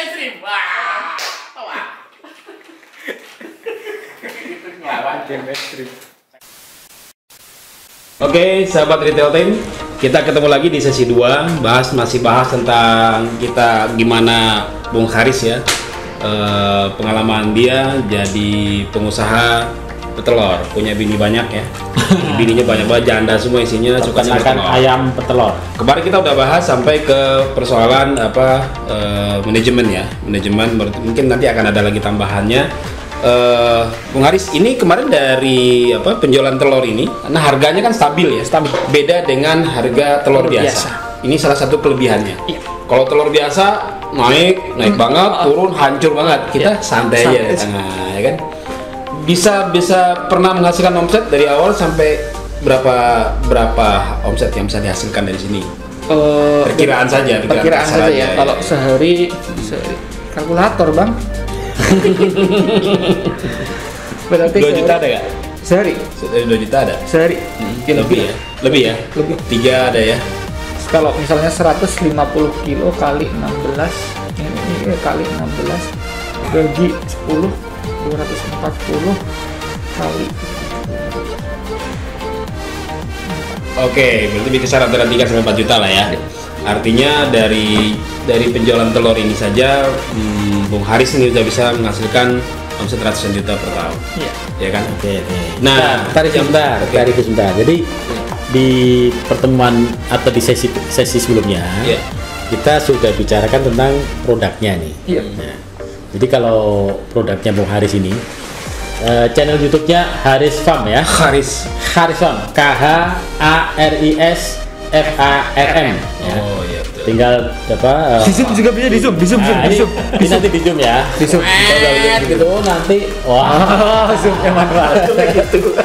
ekstrim. Wah. Wah. Game ekstrim. Oke, sahabat Retail Time, kita ketemu lagi di sesi 2, masih bahas tentang kita gimana Bung Haris ya, pengalaman dia jadi pengusaha petelur, punya bini banyak ya. Bininya banyak banget, janda semua isinya, sukanya petelur. Ayam petelur. Kemarin kita udah bahas sampai ke persoalan manajemen ya, manajemen mungkin nanti akan ada lagi tambahannya. Bung Haris, ini kemarin dari penjualan telur ini, nah harganya kan stabil ya, stabil. Beda dengan harga telur biasa. Ini salah satu kelebihannya. Iya. Kalau telur biasa naik banget, turun hancur banget. Kita santai aja di tengah, ya kan? Bisa pernah menghasilkan omset dari awal sampai berapa omset yang bisa dihasilkan dari sini? Perkiraan saja ya. Kalau sehari kalkulator, Bang. Berarti 2 juta ada nggak? Sehari? 2 juta ada? Sehari? Lebih ya? Lebih. 3 ada ya? Kalau misalnya 150 kilo kali 16, ini kali 16 bagi 10, 240 kali. Oke, berarti bisa antara 3 sampai 4 juta lah ya. Artinya dari penjualan telur ini saja, Bung Haris ini sudah bisa menghasilkan omset ratusan juta per tahun. Iya. Ya kan? Oke. Nah, tarik sebentar. Jadi di pertemuan atau di sesi sebelumnya, kita sudah bicarakan tentang produknya nih. Iya. Nah, jadi kalau produknya Bung Haris ini, channel YouTube-nya Haris Farm ya. Haris Farm. KHARISFARM. Ya. oh iya. Tinggal Di zoom juga bisa, di zoom. Ini nanti di zoom ya. Di zoom. Gitu nanti. Wah. Zoom yang manual.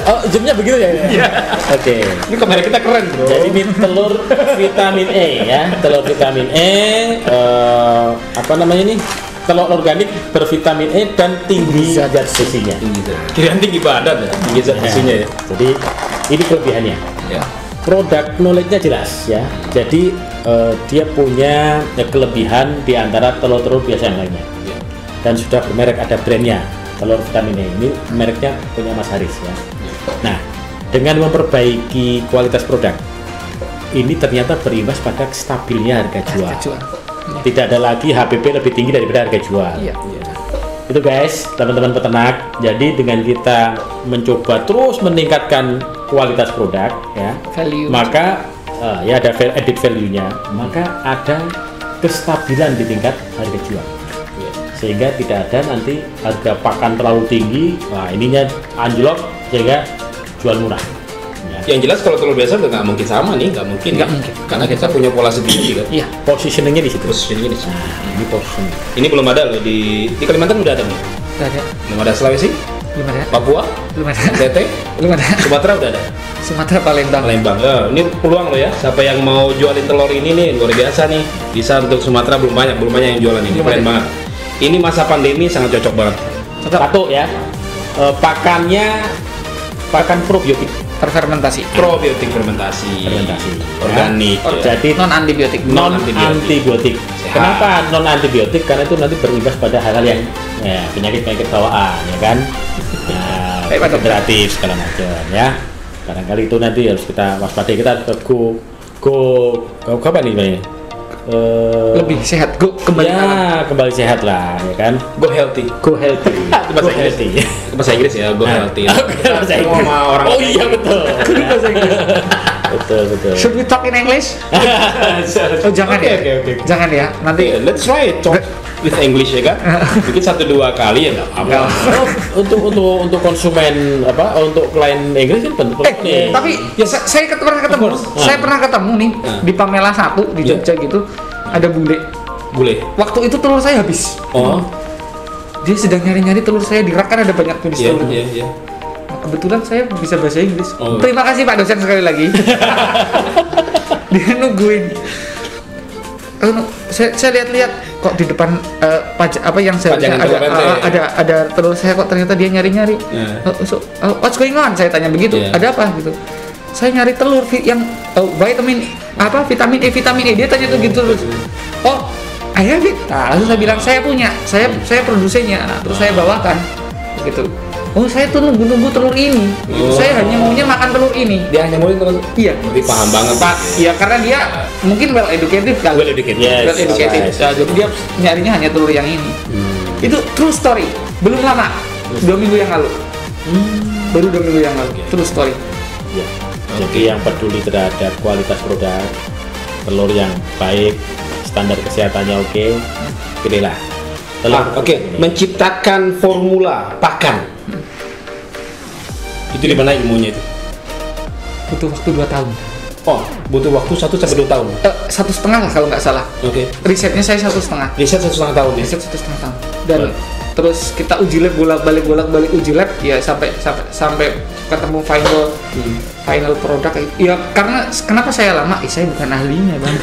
Oh, zoomnya begitu ya? Iya. Oke. Ini kamera kita keren, bro. Jadi ini telur vitamin E ya, telur vitamin E, telur organik bervitamin E dan tinggi zat besinya. Tinggi badan ya, tinggi zat besinya ya. Jadi ini kelebihannya. Ya. Produk knowledge-nya jelas ya. Jadi dia punya kelebihan di antara telur-telur biasa yang lainnya. Ya. Dan sudah bermerek, ada brandnya telur vitamin E. Ini mereknya punya Mas Haris ya. Nah, dengan memperbaiki kualitas produk, ini ternyata berimbas pada stabilnya harga jual. Tidak ada lagi HPP lebih tinggi daripada harga jual. Iya. Itu guys, teman-teman peternak. Jadi dengan kita mencoba terus meningkatkan kualitas produk, ya, Value. maka ya ada added value-nya, maka ada kestabilan di tingkat harga jual. Sehingga tidak ada nanti harga pakan terlalu tinggi, ininya anjlok sehingga jual murah. Yang jelas kalau telur biasa udah nggak mungkin sama nih, nggak mungkin. Karena kita punya pola sendiri kan. Iya. Positioningnya di situ. Positioningnya di sini. Ini positioning. Ini belum ada loh di Kalimantan udah ada belum? Udah ada. Belum ada. Sulawesi? Belum ada. Papua? Belum ada. NTT? Belum ada. Sumatera udah ada. Sumatera Palembang. Ini peluang loh ya. Siapa yang mau jualin telur ini nih luar biasa nih. Bisa untuk Sumatera belum banyak yang jualan ini. Keren banget. Ini masa pandemi sangat cocok banget. Satu ya. Pakan probiotik. Fermentasi. Probiotik fermentasi. Organik. Ya. Jadi non antibiotik. Kenapa non antibiotik? Karena itu nanti berimbas pada hal-hal yang penyakit bawaan, ya kan? Degeneratif segala macam ya. Barangkali itu nanti harus kita waspadai. Kita go apa nih Bang? Lebih sehat, kembali sehat lah, ya kan? Go healthy. Bahasa Inggris ya, go healthy. Bahasa Inggris sama orang. Oh iya betul. Bahasa Inggris. Betul. Should we talk in English? Oh jangan ya. Jangan ya. Nanti let's try it talk with English ya kan. Mungkin 1-2 kali ya nggak apa. Untuk konsumen untuk klien Inggris kan penting. Tapi ya saya pernah ketemu. Saya pernah ketemu nih di Pamela 1 di Jogja gitu. Ada bule. Waktu itu telur saya habis. Oh. Dia sedang nyari-nyari telur saya di rak, kan ada banyak tulis telur. Iya. Kebetulan saya bisa bahasa Inggris. Oh. Terima kasih Pak dosen sekali lagi. Dia nungguin. Saya lihat-lihat kok di depan yang seharusnya ada telur saya, kok ternyata dia nyari-nyari. What's going on? Saya tanya begitu. Ada apa gitu? Saya nyari telur yang vitamin E. Dia tanya tuh gitu terus. Oh, I have it. Nah, langsung saya bilang saya punya, saya produsennya. Nah, terus saya bawakan, gitu. Oh, saya tuh nunggu telur ini. Saya hanya maunya makan telur ini. Dia hanya mau telur. Iya. Berarti paham banget. Pak, ya karena dia mungkin well educated kan. Well educated. Well educated. Ya, jadi dia nyarinya hanya telur yang ini. Itu true story. Belum lama. 2 minggu yang lalu. Baru 2 minggu yang lalu. True story. Ya. Jadi yang peduli terhadap kualitas produk, telur yang baik, standar kesehatannya oke, pilihlah telur. Menciptakan formula pakan. Itu di mana ilmunya itu? Butuh waktu 2 tahun. Oh, butuh waktu 1-2 tahun. 1,5 lah kalau nggak salah. Oke. Risetnya saya 1,5. Riset 1,5 tahun ya. Riset 1,5 tahun. Dan terus kita uji lab bolak-balik uji lab ya sampai ketemu final produk. Ya karena kenapa saya lama? Saya bukan ahlinya, Bang.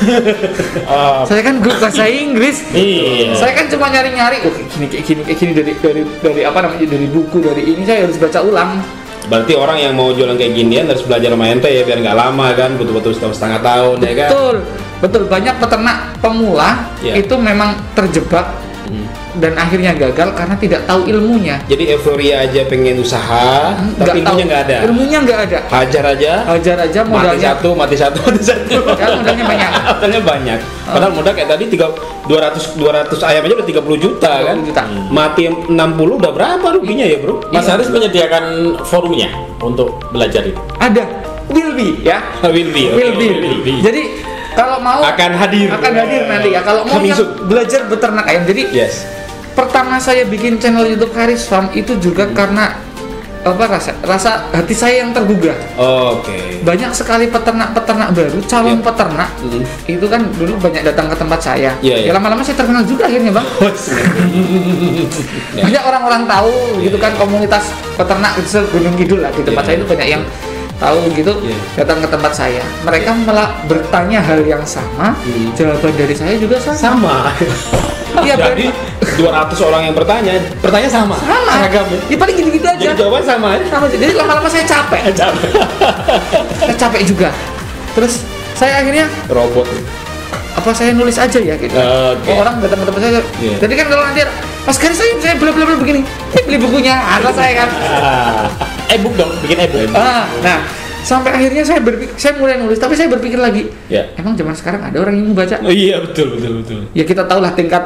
Saya kan guru bahasa Inggris. Iya. Saya kan cuma nyari-nyari kayak gini dari apa namanya, dari buku, dari ini saya harus baca ulang. Berarti orang yang mau jualan kayak ginian harus belajar sama ente ya, biar nggak lama kan, betul-betul setengah tahun ya kan. Betul, banyak peternak pemula itu memang terjebak dan akhirnya gagal karena tidak tahu ilmunya. Jadi euforia aja pengen usaha, tapi ilmunya nggak ada. Ilmunya nggak ada. Hajar aja, modalnya mati satu. Ya, modalnya banyak. Modalnya banyak. Padahal modal kayak tadi 200 ayam aja udah 30 juta kan. Mati 60 udah berapa ruginya ya, Bro? Mas Haris menyediakan forumnya untuk belajar itu. Ada. Will be. Jadi kalau mau akan hadir nanti ya. Kalau mau belajar beternak ayam. Jadi pertama saya bikin channel YouTube Haris Farm itu juga karena rasa hati saya yang tergugah. Oke. Banyak sekali peternak baru, calon peternak. Itu kan dulu banyak datang ke tempat saya. Ya lama-lama saya terkenal juga akhirnya, Bang. Banyak orang-orang tahu gitu kan, komunitas peternak di Gunung Kidul lah di tempat saya itu banyak yang tahu gitu, datang ke tempat saya. Mereka malah bertanya hal yang sama, jawaban dari saya juga sama. Iya, berarti 200 orang yang bertanya sama. Seragam. Ya paling gitu-gitu aja. Jadi jawaban sama. Jadi lama-lama saya capek. Saya capek juga. Terus saya akhirnya robot. Apa saya nulis aja ya gitu. Orang datang ke tempat saya. Jadi kan kalau nanti pas kali saya beli begini, beli bukunya, ada saya kan. E-book dong, bikin e-book. Nah, sampai akhirnya saya mulai nulis, tapi saya berpikir lagi, emang zaman sekarang ada orang yang membaca? Oh iya, betul. Ya kita tahulah tingkat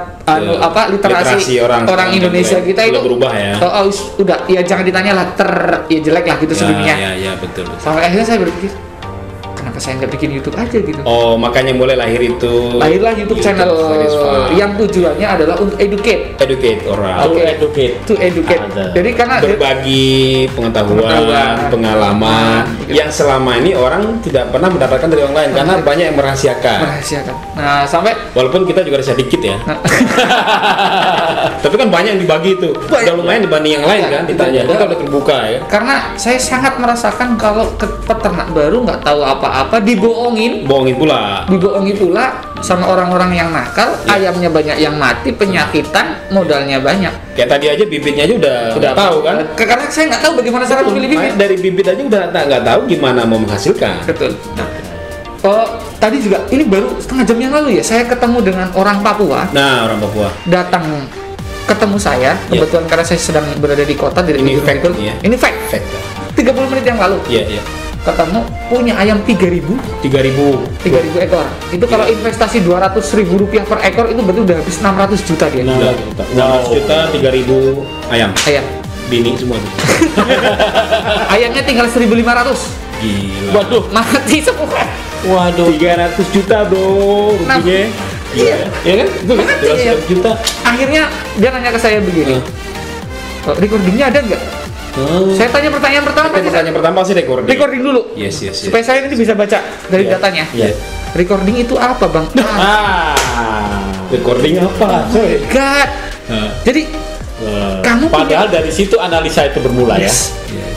literasi orang Indonesia kita itu berubah ya. Udah, ya jangan ditanya lah jelek lah gitu sebelumnya. Iya, betul. Sampai akhirnya saya berpikir, kenapa saya nggak bikin YouTube aja gitu? Oh, makanya mulai lahirlah YouTube channel yang tujuannya adalah untuk educate orang. To educate. Jadi karena berbagi pengetahuan, pengalaman yang selama ini orang tidak pernah mendapatkan dari orang lain karena banyak yang merahasiakan. Nah, sampai walaupun kita juga rahasia dikit ya. Tapi kan banyak yang dibagi itu. Udah lumayan dibanding yang lain kan ditanya. Kita udah terbuka ya. Karena saya sangat merasakan kalau peternak baru nggak tahu apa-apa dibohongi pula sama orang-orang yang nakal, ayamnya banyak yang mati, penyakitan, modalnya banyak. Kayak tadi aja bibitnya aja udah tahu kan? Karena saya nggak tahu bagaimana cara memilih bibit. Dari bibit aja udah nggak tahu gimana mau menghasilkan. Betul. Tadi juga ini baru setengah jam yang lalu ya, saya ketemu dengan orang Papua. Nah, orang Papua datang ketemu saya kebetulan karena saya sedang berada di kota di ini fact. Ini fact. 30 menit yang lalu. Iya. Ketemu punya ayam 3.000 ekor. Itu kalau investasi 200.000 rupiah per ekor itu berarti udah habis 600 juta dia. 600 juta 3.000 ayam. Bini semua tuh. Ayamnya tinggal 1.500. Gila. Waduh, mati semua. Waduh. 300 juta bro rupiahnya. Iya kan? Itu kan 200 juta. Akhirnya dia nanya ke saya begini. Recordingnya ada nggak? Saya tanya pertanyaan pertama pasti recording dulu. Yes. Supaya saya ini bisa baca dari datanya. Recording itu apa, Bang? Recording apa? God. Jadi kamu padahal dari situ analisa itu bermula ya.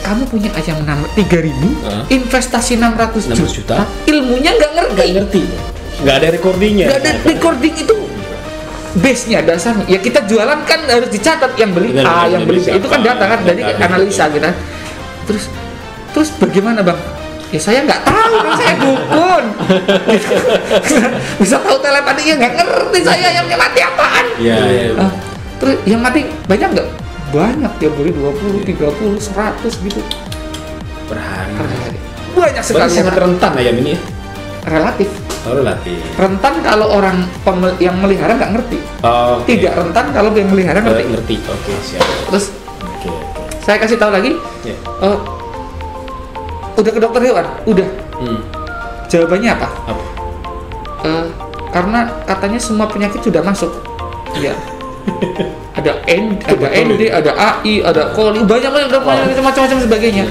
Kamu punya ayam 3.000, investasi 600 juta, ilmunya nggak ngerti. Nggak ada recordingnya. Nggak ada recording itu. Base-nya dasarnya ya kita jualan kan harus dicatat yang beli yang beli itu kan data kan dari analisa kita. Terus bagaimana, Bang? Ya saya nggak tahu, kan saya dukun. Bisa tahu telepati ya nggak ngerti saya ayamnya mati apaan. Iya. Terus yang mati banyak nggak? Banyak, tiap hari 20, 30, 100 gitu. Per hari. Banyak sekali. Berarti sangat rentan ayam ini ya? Relatif. Oh, relatif. Rentan kalau orang yang melihara nggak ngerti. Oh, oke. Tidak rentan kalau yang melihara ngerti. Ngerti. Oke, siap. Terus Oke. saya kasih tahu lagi. Ya. Udah ke dokter hewan? Udah. Jawabannya apa? Apa? Karena katanya semua penyakit sudah masuk. Iya. ada ND, ada AI, ada coli, banyak macam-macam sebagainya.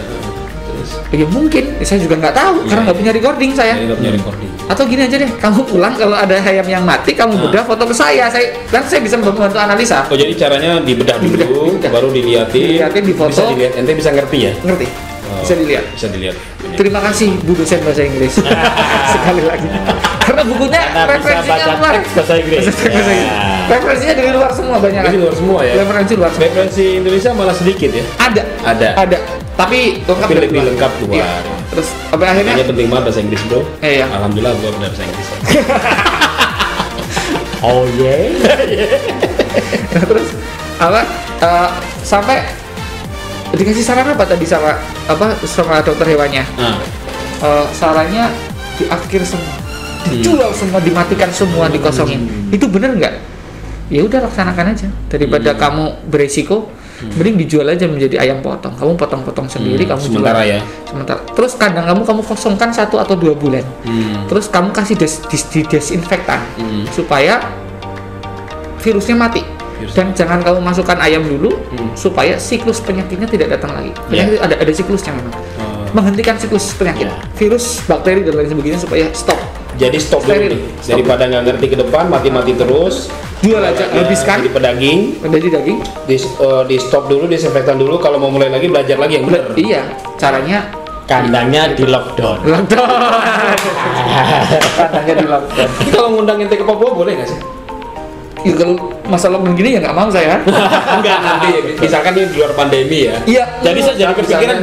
Ya mungkin, saya juga nggak tahu karena nggak punya recording saya. Nggak punya recording. Atau gini aja deh, kamu pulang kalau ada ayam yang mati, kamu bedah foto ke saya bisa membantu analisa. Oh, jadi caranya dibedah dulu, Dibedah. baru dilihatin, Difoto. bisa dilihat, ente bisa ngerti ya? Ngerti? Bisa dilihat. Bisa dilihat. Terima kasih Bu dosen bahasa Inggris. Sekali lagi. Karena bukunya Karena bisa referensinya baca luar. teks bahasa Inggris. Ya. Referensinya dari luar semua banyak. Dari luar semua ya? Referensi luar semua. Referensi Indonesia malah sedikit ya? Ada. Tapi lengkap Tapi dari lebih luar. lengkap luar. Iya. Terus sampai akhirnya Makanya penting banget bahasa Inggris bro. Iya. Alhamdulillah gua benar bahasa Inggris. Oh yeah. Nah, terus sampai dikasih saran apa tadi sama dokter hewannya? Sarannya di akhir semua, dijual semua, dimatikan semua, dikosongin. Itu bener nggak? Ya udah laksanakan aja daripada kamu beresiko. Mending dijual aja menjadi ayam potong. Kamu potong-potong sendiri, kamu sementara jual. ya. Sementara. Terus kandang kamu kosongkan 1 atau 2 bulan. Terus kamu kasih desinfektan supaya virusnya mati. Dan jangan kamu masukkan ayam dulu supaya siklus penyakitnya tidak datang lagi. Penyakit ada siklusnya memang. Menghentikan siklus penyakit, virus, bakteri dan lain sebagainya supaya stop. Jadi stop dulu Steril. nih. Daripada nggak ngerti ke depan, mati-mati terus. Jual aja, habiskan. Jadi pedaging, Menjadi daging. di stop dulu, disinfektan dulu. Kalau mau mulai lagi belajar lagi yang benar. Iya, caranya Kandangnya di lockdown. kandangnya di lockdown. Kalau ngundang ente ke Papua boleh nggak sih? Ya kalau masalah begini ya nggak mau saya. Enggak nanti. Misalkan ini di luar pandemi ya. Iya. Jadi saya jadi kepikiran misalnya.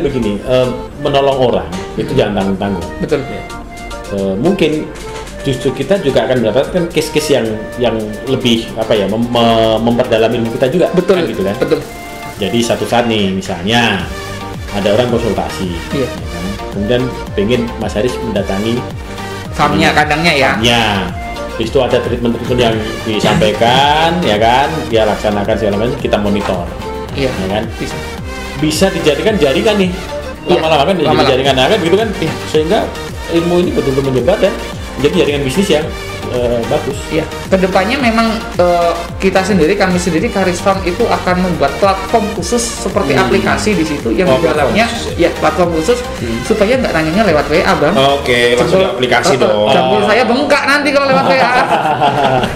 begini, menolong orang itu jangan tanggung-tanggung. Betul. Mungkin justru kita juga akan mendapatkan case-case yang lebih memperdalam ilmu kita juga. Betul. Kan, gitu kan? Betul. Jadi satu saat nih misalnya ada orang konsultasi, Iya. ya kan? Kemudian pengen Mas Haris mendatangi Farmnya, kandangnya ya. farmnya. Di situ ada treatment yang disampaikan, ya kan? Dia laksanakan segala macam, kita monitor, Iya. ya kan? Bisa. Bisa dijadikan jaringan nih. Iya, Lama-lama kan jadi lama-lama. jaringan, kan gitu kan? Iya. Sehingga ilmu ini betul-betul menyebar dan jadi jaringan bisnis yang bagus. Iya, kedepannya memang kami sendiri Karis Farm itu akan membuat platform khusus seperti aplikasi di situ yang di dalamnya, platform khusus supaya nggak nanyanya lewat WA bang. Oke, langsung di aplikasi dong. Jambul saya bengkak nanti kalau lewat WA.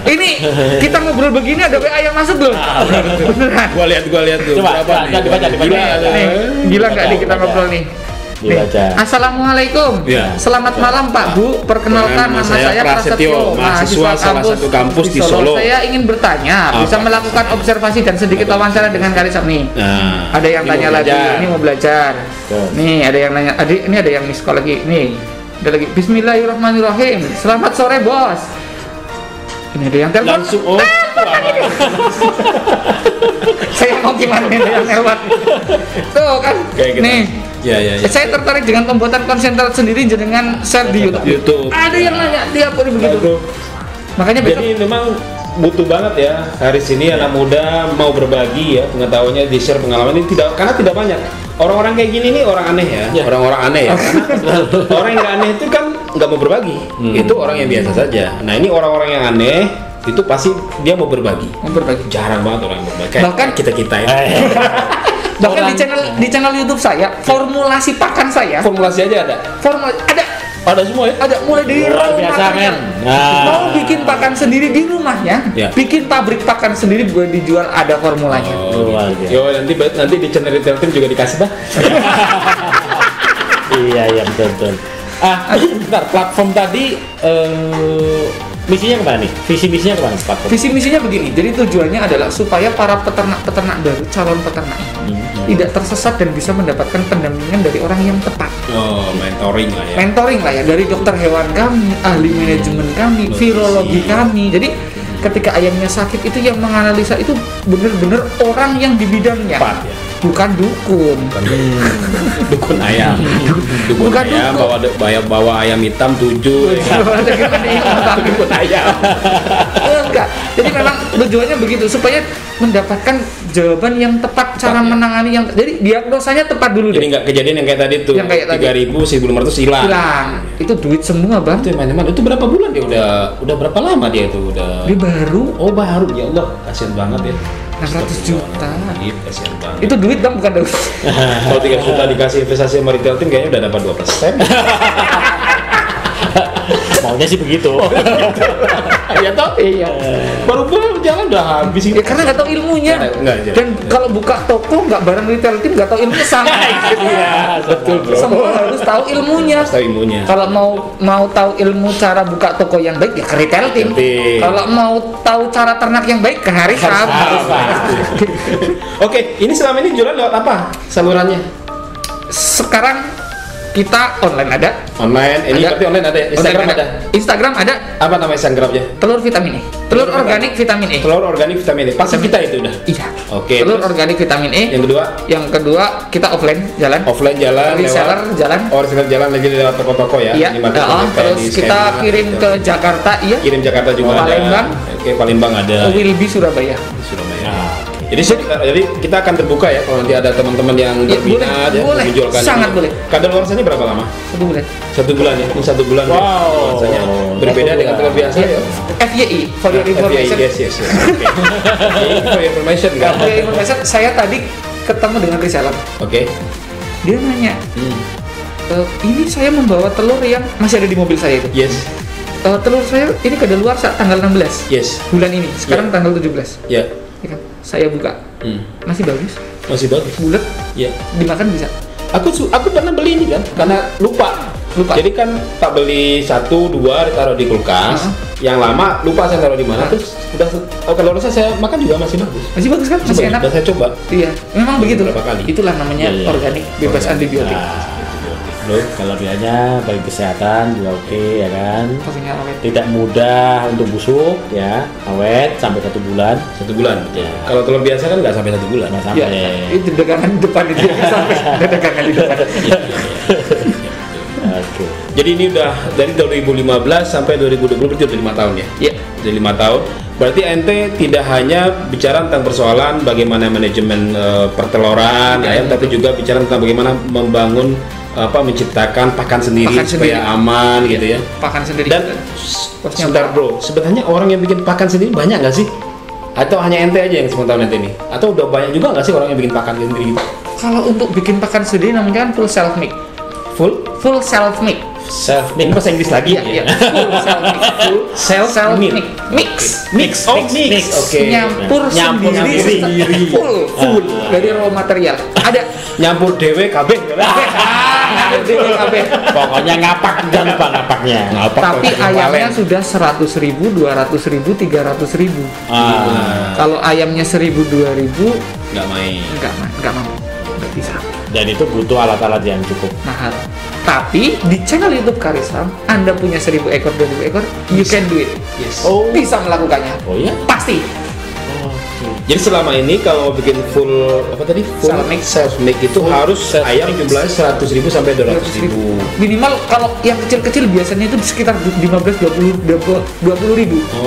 Ini kita ngobrol begini ada WA yang masuk belum? Beneran. Gua lihat tuh. Coba, Berapa nih? dibaca. Gila, Nih, gila nggak nih kita ngobrol nih? Nih, Dibaca. Assalamualaikum. Ya. Selamat malam Pak Bu. Perkenalkan nama saya Prasetyo, mahasiswa salah satu kampus di Solo. Saya ingin bertanya, bisa Apa? melakukan observasi dan sedikit wawancara dengan Karis Farm nih. Nah, Ada yang ini tanya mau lagi, belajar. ini mau belajar. Tuh. Nih, ada yang nanya, ini ada yang miss call lagi. Nih, ada lagi. Bismillahirrahmanirrahim. Selamat sore bos. Ini ada yang telepon. Langsung Saya mau gimana nih yang lewat. Tuh kan. Kayak gitu. Nih. Ya. Saya tertarik dengan pembuatan konten sendiri dengan share di YouTube. Ada yang nanya tiap hari begitu. Makanya besok Jadi memang butuh banget ya Haris ini anak muda mau berbagi ya pengetahuannya, di share pengalaman ini karena tidak banyak orang-orang kayak gini nih, orang aneh ya, orang-orang aneh ya. Karena orang yang aneh itu kan nggak mau berbagi, itu orang yang biasa saja. Nah ini orang-orang yang aneh itu pasti dia mau berbagi. Jarang banget orang yang berbagi. Kayak Bahkan- kita ini. bahkan di channel YouTube saya, formulasi pakan saya, Formulasi aja ada. Ada semua ya? ada mulai dari Luar raw biasa, material. men. Nah. Mau bikin pakan sendiri di rumahnya, Ya. bikin pabrik pakan sendiri buat dijual, ada formulanya. Luar biasa. Yo nanti di channel Retail Team juga dikasih bah. Iya betul. Bentar, platform tadi misinya kemana nih? Visi misinya kemana platform? Visi misinya begini, jadi tujuannya adalah supaya para peternak-peternak baru, calon peternak ini tidak tersesat dan bisa mendapatkan pendampingan dari orang yang tepat. Oh, mentoring lah ya. Mentoring lah ya, dari dokter hewan kami, ahli manajemen kami, virologi kami. Jadi ketika ayamnya sakit itu yang menganalisa itu benar-benar orang yang di bidangnya, Tepat ya. bukan dukun. Dukun ayam. Dukun Bukan ayam dukun. bawa ayam hitam 7 ya kan? Dukun ayam. Enggak. Jadi memang tujuannya begitu supaya mendapatkan jawaban yang tepat, cara ya. menangani yang jadi diagnosanya tepat dulu Jadi deh. nggak kejadian yang kayak tadi tuh. Yang kayak tadi. 3.000, 1.500 hilang. Hilang. Itu duit semua, Bang. Itu teman-teman, itu berapa bulan dia udah berapa lama dia itu udah? Dia baru Oh baru, ya Allah, kasihan banget ya. 600 juta. Kasihan banget. Itu duit, Bang, bukan duit. Kalau 3 juta dikasih investasi sama retail team kayaknya udah dapat 2%. Maunya sih begitu. Iya toh? Iya. Baru jalan udah habis Ya karena nggak tahu ilmunya. Nggak, jadi. Dan kalau buka toko nggak bareng retail team nggak tahu ilmunya sama. Iya, betul bro. Semua harus tahu ilmunya. Tahu ilmunya. Kalau mau tahu ilmu cara buka toko yang baik ya ke retail team. Team. Kalau mau tahu cara ternak yang baik ke Harisam. Oke, ini selama ini jualan lewat apa salurannya? Sekarang kita online ada. Online, ini Ada. berarti online ada ya? Instagram Online ada? Instagram ada. Apa nama Instagramnya? Telur vitamin E. Telur organik vitamin E. Telur organik vitamin E. Pasti kita itu udah. Iya. Oke, Telur terus? organik vitamin E. Yang kedua, Yang kedua kita offline jalan. offline jalan Reseller jalan. Oh, reseller jalan lagi lewat toko-toko ya. Iya. Ini market kayak Terus di kita Skyline, kirim gitu. ke Jakarta, iya. Kirim Jakarta juga Palembang. ada. Oke, Palembang ada. Wilby Surabaya. Surabaya. Nah, Jadi kita akan terbuka ya kalau nanti ada teman-teman yang Ya, berminat ya boleh. menjualkan Sangat ini. boleh. Kadaluarsanya berapa lama? 1 bulan. 1 bulan ya. Ini 1 bulan. Wow. Kadaluarsanya berbeda 1 dengan telur bulan. biasa ya. FYI for your FYI, information. yes. Oke. For your information kan. For your information, saya tadi ketemu dengan reseller. Oke. Dia nanya, ini saya membawa telur yang masih ada di mobil saya itu. Yes. Telur saya ini kadaluarsa tanggal 16 Yes. bulan ini. Sekarang tanggal 17. Ya. Ya kan? Saya buka, masih bagus, Masih bagus. bulat, Ya. dimakan bisa. Aku pernah beli ini kan karena lupa. Jadi kan tak beli 1, 2 ditaruh di kulkas. Yang lama lupa saya taruh di mana. Terus udah kalau rasa saya makan juga masih bagus. Masih bagus kan? Masih enak. Udah saya coba. Iya, memang begitu. Berapa kali? Itulah namanya Iya, iya. organik bebas Organik. antibiotik. Loh, kelebihannya bagi kesehatan juga oke ya kan. Pastinya awet. Tidak mudah untuk busuk ya, awet sampai 1 bulan. 1 bulan. Ya. Kalau telur biasa kan nggak sampai 1 bulan. Nggak sampai. Ya, itu dagangan di depan itu sampai dagangan di depan. Oke. Jadi ini udah dari 2015 sampai 2020 berarti udah 5 tahun ya. Iya. Udah 5 tahun. Berarti ente tidak hanya bicara tentang persoalan bagaimana manajemen perteloran ayam, tapi juga bicara tentang bagaimana membangun menciptakan pakan sendiri Pakan supaya sendiri. aman gitu ya. Pakan sendiri. Dan sebentar bro, sebenarnya orang yang bikin pakan sendiri banyak nggak sih? Atau hanya ente aja yang sepengetahuan ente ini? Atau udah banyak juga nggak sih orang yang bikin pakan sendiri gitu? Kalau untuk bikin pakan sendiri namanya kan full self make. Full self make. Self ini bahasa Inggris lagi Iya, ya. full self make. Full self make. Mix. Mix. Oke. Nyampur Nyampur sendiri. sendiri. Full dari raw material. Ada Nyampur dewe KB. DKB. Pokoknya ngapak, jangan lupa ngapaknya. Tapi ayamnya sudah 100.000, 200.000, 300.000. Kalau ayamnya 1.000, 2.000 Nggak main. nggak mau, nggak bisa, Dan itu butuh alat-alat yang cukup. mahal. Tapi di channel YouTube Karisam, Anda punya 1.000 ekor, 2.000 ekor, you can do it. Yes. Oh, Bisa melakukannya, oh ya. pasti. Jadi selama ini kalau bikin full apa tadi? Full self make itu harus ayam jumlahnya 100.000 sampai 200.000. Minimal kalau yang kecil-kecil biasanya itu sekitar 15-20.000. Oh,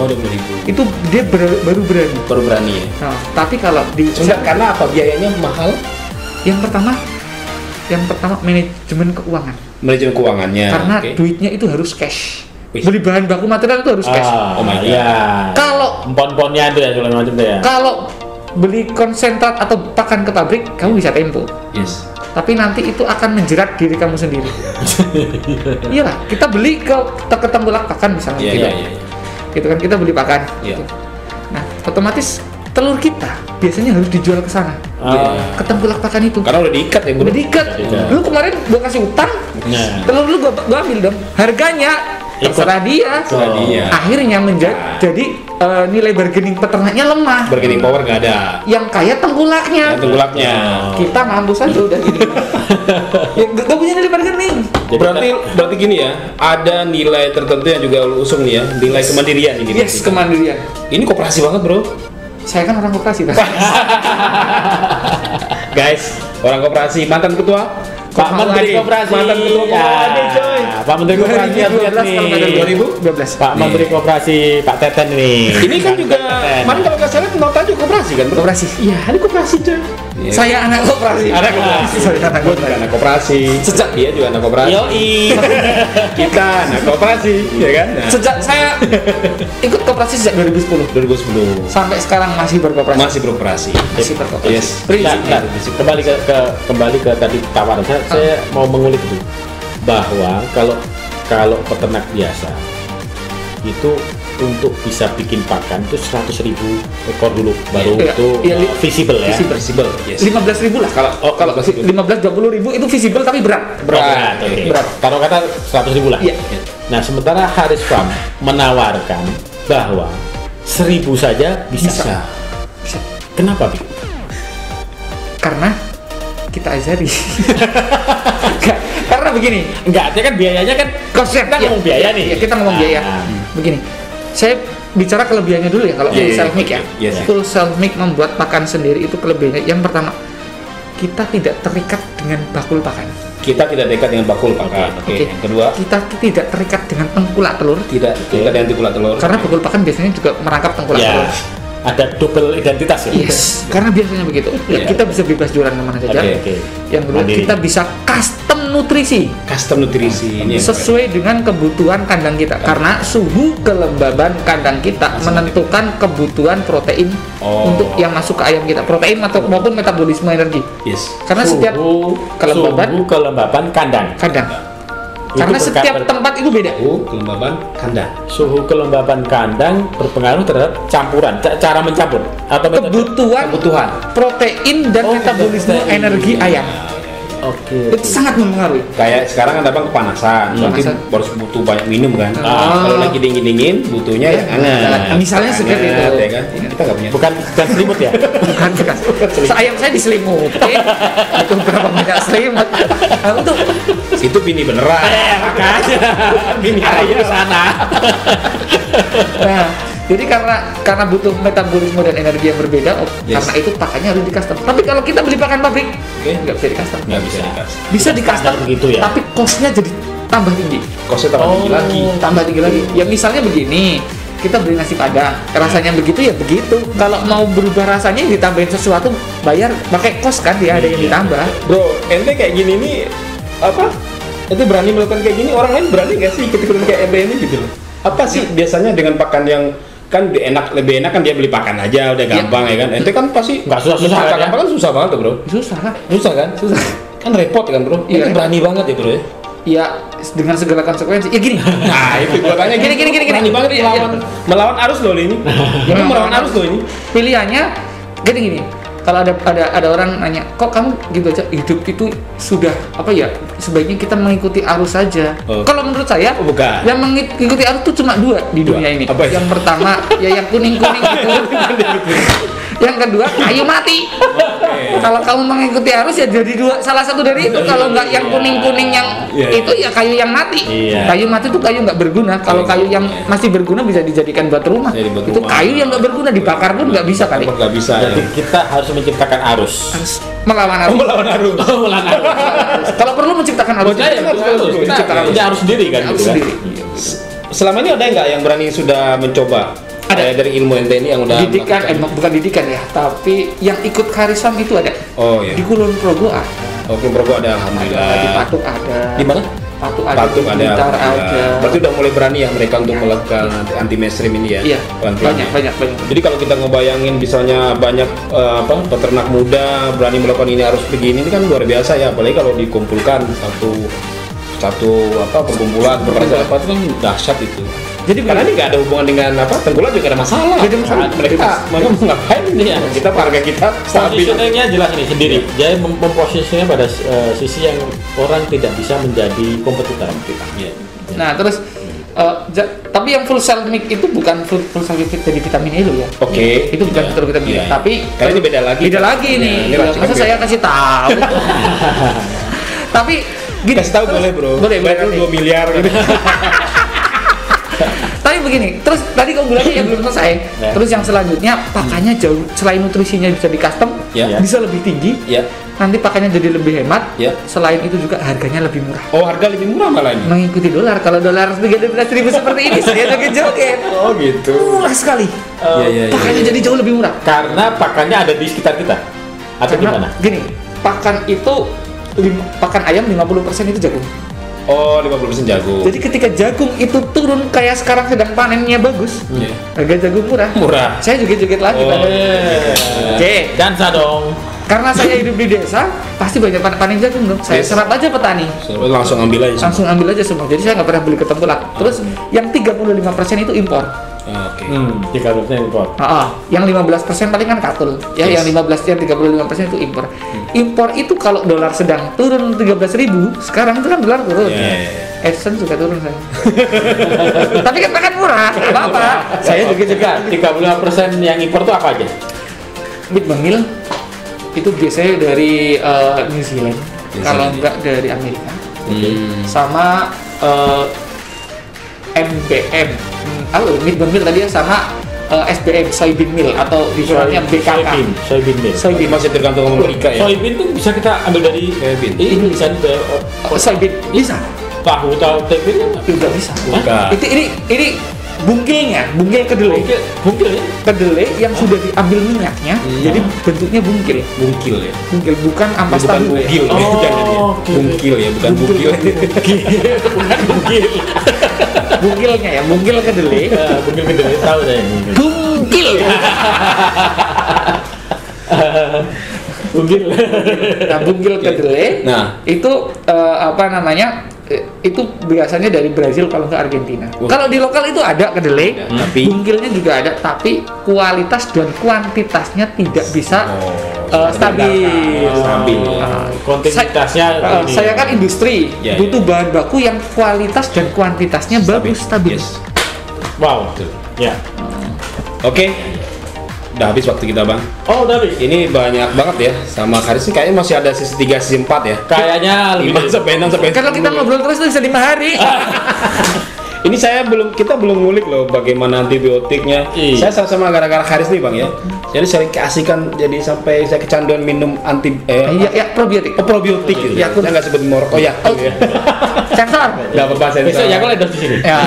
20.000. Itu dia baru berani. Baru berani ya. Nah, tapi kalau di Enggak, karena apa? Biayanya mahal. yang pertama manajemen keuangan. Manajemen keuangannya. Karena oke. duitnya itu harus cash. Wih. Beli bahan baku material itu harus cash. Oh my God. Iya. Kalau Empon-ponnya itu ya segala macam itu ya. kalau beli konsentrat atau pakan ke pabrik, kamu bisa tempo. Yes. Tapi nanti itu akan menjerat diri kamu sendiri. Iyalah, kita beli ke Tengkulak pakan misalnya Iya, gitu. iya. Gitu kan kita beli pakan. Iya. Gitu. Nah, otomatis telur kita biasanya harus dijual ke sana. Ke Tengkulak pakan itu. Karena udah diikat ya, Bro. Udah diikat. Diikat. Lu kemarin gua kasih utang, Nah. telur lu gua ambil dong. Harganya terserah dia. dia. Akhirnya jadi nilai bargaining peternaknya lemah. Bargaining power nggak ada. Yang kaya tengkulaknya. Tengkulaknya. Kita mampu saja udah gini. Ya gak punya nilai bargaining. Berarti gini ya, ada nilai tertentu yang juga lu usung nih ya, nilai kemandirian ini. Yes, kemandirian. Ini koperasi banget, Bro. Saya kan orang koperasi, Pak. Guys, orang koperasi, mantan ketua Pak Menteri Koperasi. Mantan ketua koperasi, coy. Pak Menteri Koperasi lihat nih. 2012. Pak Menteri Koperasi, Pak Teten nih. Ini kan juga, mana kalau nggak salah nota juga koperasi kan, Bro? Koperasi. Iya, ini koperasi, coy. Saya anak koperasi. Anak koperasi. Saya anak Gue juga anak koperasi. Sejak dia juga anak koperasi. Yoi. Kita anak koperasi, ya kan? Nah, Sejak saya ikut koperasi sejak 2010 2010 sampai sekarang masih berkoperasi. masih beroperasi. Masih berkoperasi. Yes. Prinsipnya. Kembali ke tadi tawaran saya mau mengulik itu bahwa kalau peternak biasa itu untuk bisa bikin pakan itu 100.000 ekor dulu baru Iya, itu iya, visible ya. Visible. Yes. 15.000 lah kalau visible. 15-20.000 itu visible tapi berat. Berat, oke. Berat. Taruh kata 100.000 lah. Iya. Nah, sementara Haris Farm menawarkan bahwa 1.000 saja bisa. Bisa. Kenapa, Bi? Karena kita azari. Karena begini, Enggak, artinya kan biayanya kan konsep kita ngomong biaya nih. Ya, kita ngomong biaya. Nah. Begini, saya bicara kelebihannya dulu ya kalau Iya, full iya, self milk ya. yes. Full self milk membuat pakan sendiri itu kelebihannya. Yang pertama, kita tidak terikat dengan bakul pakan. Kita tidak dekat dengan bakul pakan. Oke. Oke. Yang kedua, Kita tidak terikat dengan tengkulak telur. tidak dekat dengan tengkulak telur. Karena bakul pakan biasanya juga merangkap tengkulak Ya, telur. ada double identitas ya. Yes, karena biasanya begitu. Ya, Iya. kita bisa bebas jualan kemana saja. Oke. Yang kedua, Mandiri. kita bisa custom nutrisi Custom nutrisi ini yang sesuai dengan kebutuhan kandang kita. Karena suhu kelembaban kandang kita menentukan kebutuhan protein untuk yang masuk ke ayam kita. Protein maupun metabolisme energi. keren. Yes. Karena setiap kelembaban kandang. kandang. Itu Karena setiap tempat itu beda. Kelembaban kandang. Suhu kelembaban kandang berpengaruh terhadap campuran, cara mencampur atau metode. Kebutuhan protein dan Oh, metabolisme protein. energi ayam. Oke. Itu sangat mempengaruhi. Kayak sekarang kan abang kepanasan, berarti Kepanasan. harus butuh banyak minum kan. Ah. Kalau lagi dingin butuhnya yang hangat. Misalnya seperti itu. Ya kan? Kita nggak punya. Bukan selimut ya. Bukan. Ayam saya diselimutin. Itu berapa banyak selimut. Nah, untuk Itu bini beneran. Makanya Bini arahnya ke sana. Nah, jadi karena butuh metabolisme dan energi yang berbeda, Yes. karena itu pakannya harus di custom. Tapi kalau kita beli pakan pabrik, nggak bisa di custom. Nggak bisa dikasih. Bisa di custom, Standar begitu ya? tapi costnya jadi tambah tinggi. Kosnya tambah tinggi lagi. Tambah tinggi lagi. Ya misalnya begini, kita beli nasi padang, rasanya begitu ya begitu. Kalau mau berubah rasanya ditambahin sesuatu, bayar pakai kos kan dia ada yang ditambah. Bro, ente kayak gini nih apa? Ente berani melakukan kayak gini, orang lain berani nggak sih ikut-ikutan kayak ente ini gitu loh? Apa sih biasanya dengan pakan yang kan lebih enak kan dia beli pakan aja udah gampang ya kan? Ente kan pasti Nggak susah-susah kan menciptakan ya? pakan susah banget tuh, Bro. Susah kan? Susah kan? Susah. Kan repot kan, Bro? Iya, Ente repot. berani banget ya, Bro ya. Ya dengan segala konsekuensi. Ya gini. Nah, itu gua tanya Gini. berani banget Iya, melawan arus loh ini. Ini melawan arus loh ini. Pilihannya gini. Kalau ada orang nanya, kok kamu gitu aja, hidup itu sudah apa ya, sebaiknya kita mengikuti arus saja. Oh. Kalau menurut saya, Oh, bukan. yang mengikuti arus itu cuma dua di Dua. dunia ini. Apa itu? Yang pertama ya yang kuning itu. Yang kedua kayu mati. Kalau kamu mengikuti arus ya jadi salah satu dari itu. Kalau nggak yang kuning yang Iya. itu ya kayu yang mati. Iya. Kayu mati itu kayu nggak berguna. Kalau kayu yang masih berguna bisa dijadikan buat rumah. Jadi buat Itu rumah. kayu yang nggak berguna dibakar pun nggak bisa kali. Nggak bisa. Jadi Ya. kita harus menciptakan arus. Harus melawan arus. Melawan arus. Melawan arus. Kalau perlu menciptakan arus. Bocah ya, Kita menciptakan arus. Kita harus sendiri kan Harus gitu kan. sendiri. Selama ini ada nggak yang berani sudah mencoba? Ada. Dari ilmu ente ini yang udah Didikan, melakukan? bukan didikan ya, tapi yang ikut Karisam itu ada. Oh iya. Di Kulon Progo ada. Oke, Bro, ada alhamdulillah. Di Patuk ada. Di mana? Patuk ada. Patuk di ada. Blitar alhamdulillah. ada. Berarti udah mulai berani ya mereka untuk melakukan anti mainstream ini ya? Iya. Pelan-pelan Banyak. ya? Jadi kalau kita ngebayangin misalnya banyak peternak muda berani melakukan ini harus begini, ini kan luar biasa ya, apalagi kalau dikumpulkan satu perkumpulan berbagai apa itu kan dahsyat itu. Jadi Karena ini nggak ada hubungan dengan tengkulak juga ada masalah. Nggak ada masalah. Mereka mau ngapain ini ya? Kita harga kita stabil. Positioningnya jelas ini sendiri. Jadi memposisinya pada sisi yang orang tidak bisa menjadi kompetitor. Iya. Nah terus Tapi yang full cell milk itu bukan full cell milk dari vitamin E loh ya. Oke. Itu bukan fitur vitamin E. Iya. Tapi Karena ini beda lagi. Beda lagi nih. Ini racikan Masa beda. saya kasih tahu. Tapi gini. Kasih tahu boleh bro. Boleh. Bayar dulu 2 miliar gitu. Tapi begini, terus tadi kamu bilangnya yang belum selesai. Ya. Terus yang selanjutnya pakannya jauh, selain nutrisinya bisa di custom, Ya. bisa lebih tinggi. Ya. Nanti pakannya jadi lebih hemat. Ya. Selain itu juga harganya lebih murah. Oh, harga lebih murah malah ini. Mengikuti dolar, kalau dolar 13.000 seperti ini, saya joget-joget. Oh gitu. Murah sekali. Iya. Pakannya jadi jauh lebih murah. Karena pakannya ada di sekitar kita. Atau Karena gimana? gini, pakan itu pakan ayam 50% itu jagung. Oh, 50% jagung. Jadi ketika jagung itu turun kayak sekarang sedang panennya bagus, Iya. harga jagung murah. Murah. Saya joget-joget lagi. Oh, Pak. iya. Oke. Dansa dong. Karena saya hidup di desa, pasti banyak panen jagung dong. Saya Yes. serap aja petani, So, langsung ambil aja. langsung ambil aja semua. Jadi saya nggak pernah beli ke tengkulak. Terus yang 35% itu impor. Oke. 3% impor. Yang 15% paling kan katul. Ya, Yes. yang 35% itu impor. Impor itu kalau dolar sedang turun 13.000, sekarang itu kan dolar turun. Iya. Edson juga turun saya. Tapi kan makan murah, nggak apa-apa. Saya juga 35% yang impor tuh apa aja? Meat bangil itu biasanya dari New Zealand, New kalau Zealand. enggak dari Amerika. Hmm. Sama MBM, meat bangil tadi ya, sama SBM, soybean meal atau dikurangnya BKK. Soybean meal. Soybean. Masih tergantung Amerika ya. Soybean tuh bisa kita ambil dari Soybean. ini bisa Soybean bisa, tahu tempe kan? tidak bisa. Bukan. Ini bungkilnya, bungkil kedelai. Bungkil ya? Kedelai yang sudah diambil minyaknya, jadi bentuknya bungkil. Bungkil ya. Bungkil bukan ampas Bukan tahu. bugil ya. Oh, Jangan ya. oke. Bungkil ya, bukan bugil. Bukan bungkil. Bungkilnya ya, bungkil kedelai. Bungkil kedelai tahu saya ini. Bungkil. Bungkil. Nah, bungkil kedelai. Nah. Itu apa namanya? Itu biasanya dari Brazil kalau ke Argentina. Kalau di lokal itu ada kedelai, Tapi- bungkilnya juga ada, tapi kualitas dan kuantitasnya tidak bisa stabil. Stabil. Ah, Kontinuitasnya ini. saya kan industri, Ya, butuh bahan baku yang kualitas dan kuantitasnya bagus, stabil. Yes. Wow. Ya. Oke. Udah habis waktu kita, Bang. Oh, udah habis. Ini banyak banget ya. Sama Haris ini kayaknya masih ada sisi 3, sisi 4 ya. Kayaknya lebih 5 dari sampai 6 sampai Kalau kita 10. ngobrol terus itu bisa 5 hari. Ini kita belum ngulik loh bagaimana antibiotiknya. Iya. Saya sama-sama gara-gara Haris nih, Bang ya. Jadi saya kasihkan, jadi sampai saya kecanduan minum Iya, probiotik. probiotik gitu. Ya, Saya nggak sebut morok. Oh ya. Sensor. Nggak apa-apa saya. besok ya kalau ada di sini. Ya,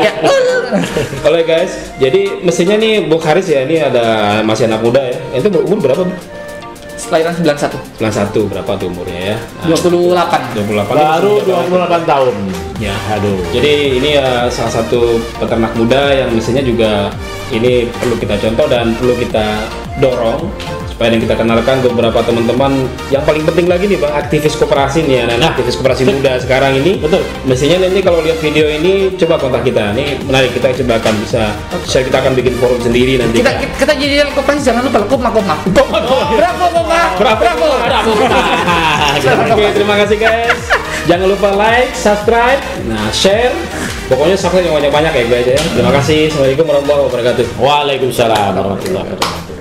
ya. Oke guys, jadi mestinya nih Bung Haris ya, ini ada masih anak muda ya. Itu umur berapa, Bung? Kelahiran 91. 91, berapa tuh umurnya ya? Nah, 28. 28. Baru 28 tahun. Ya. Aduh. Jadi ini ya salah satu peternak muda yang mestinya juga ini perlu kita contoh dan perlu kita dorong supaya kita kenalkan ke beberapa teman-teman yang paling penting lagi nih Bang, aktivis koperasi nih ya, Nah, aktivis koperasi muda sekarang ini. Betul. Mestinya nanti kalau lihat video ini coba kontak kita. Ini menarik, kita coba akan bisa kita akan bikin forum sendiri nanti. Kita jadi koperasi, jangan lupa koma. Bravo koma. Bravo. Oke, terima kasih guys. Jangan lupa like, subscribe, nah share. Pokoknya subscribe yang banyak-banyak ya guys ya. Terima kasih. Assalamualaikum warahmatullahi wabarakatuh. Waalaikumsalam warahmatullahi wabarakatuh.